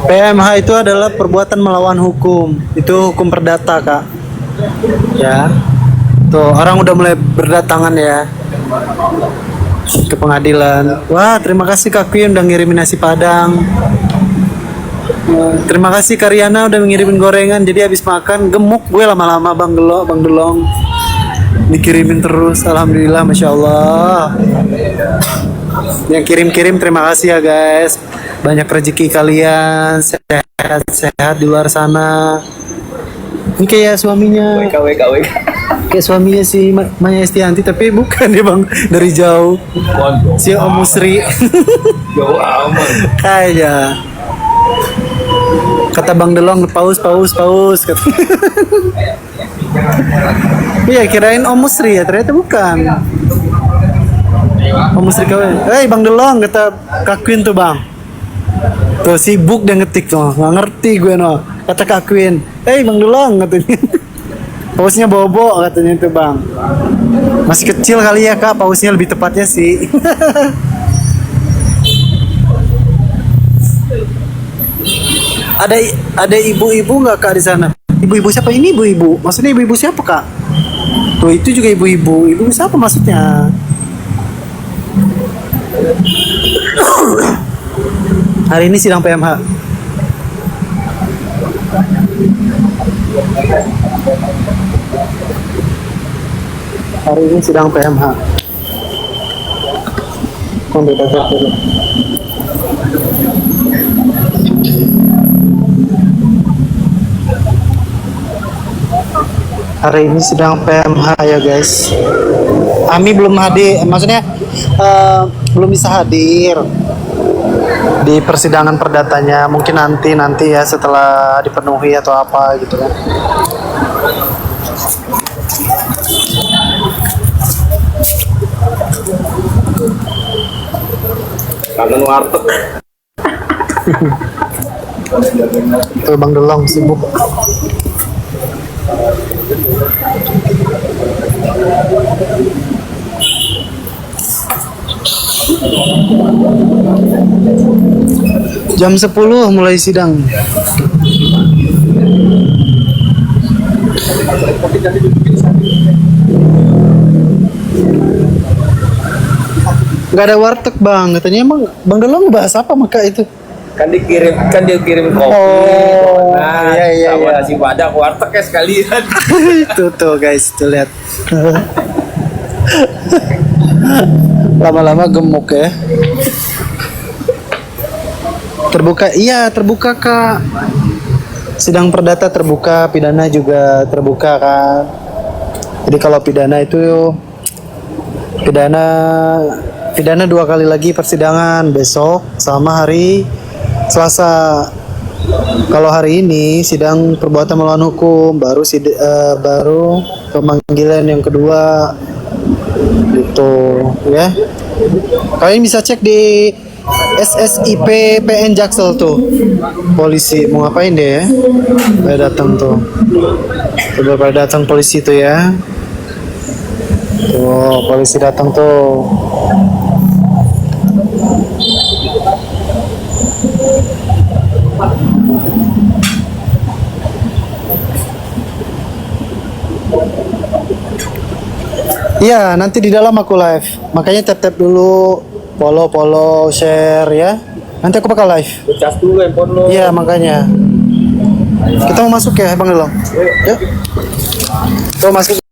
PMH itu adalah perbuatan melawan hukum. Itu hukum perdata, Kak. Ya. Tuh, orang udah mulai berdatangan ya ke pengadilan. Wah, terima kasih Kak Queen udah ngirimin nasi Padang. Terima kasih Karyana udah ngirimin gorengan. Jadi habis makan gemuk gue lama-lama Bang Delong. Dikirimin terus, alhamdulillah, masya Allah. Yang kirim-kirim terima kasih ya guys. Banyak rezeki kalian, sehat-sehat di luar sana. Ini kayak suaminya, kayak suaminya si Maya Estianti, tapi bukan ya Bang, dari jauh. Si Om Musri. Jauh aman. Kayaknya. Kata Bang Delong, paus. Kata. Iya, kirain Om Musri ya, ternyata bukan. Om Musri kawin. Bang Delong, kata Kak Queen tuh Bang. Tuh sibuk dia ngetik tuh, nggak ngerti gue no. Kata Kak Queen, Bang Delong katanya. Pausnya bobo katanya itu Bang. Masih kecil kali ya Kak, pausnya lebih tepatnya sih. Ada ibu-ibu nggak Kak di sana? Ibu-ibu siapa ini ibu-ibu? Maksudnya ibu-ibu siapa Kak? Tuh itu juga ibu-ibu. Ibu siapa maksudnya? Hari ini sidang PMH. Hari ini sidang PMH. Hari ini sidang PMH ya guys. Ami belum hadir, maksudnya belum bisa hadir di persidangan perdatanya. Mungkin nanti ya setelah dipenuhi atau apa gitu kan. Kangen warteg. Tuh Bang Delong sibuk. Jam 10 mulai sidang. Gak ada warteg Bang, katanya. Emang Bang Delong bahas apa maka itu? Kan dia kirim kopi. Oh, Nah, iya. sama nasi Padang warteg ya sekalian. Tuh guys, tuh lihat. Lama-lama gemuk ya. Terbuka Kak. Sidang perdata terbuka, pidana juga terbuka kan. Jadi kalau pidana itu pidana 2 kali lagi persidangan, besok sama hari Selasa. Kalau hari ini sidang perbuatan melawan hukum, baru pemanggilan yang kedua gitu ya. Kalian bisa cek di SSIP PN Jaksel tuh. Polisi mau ngapain deh ya? Pada datang tuh. Udah pada datang polisi tuh ya. Tuh, polisi datang tuh. Iya, nanti di dalam aku live. Makanya tap dulu, follow, share ya. Nanti aku bakal live. Cas dulu handphone lo. Iya, makanya. Kita mau masuk ya, Bang Delong. Yuk. Tuh masuk.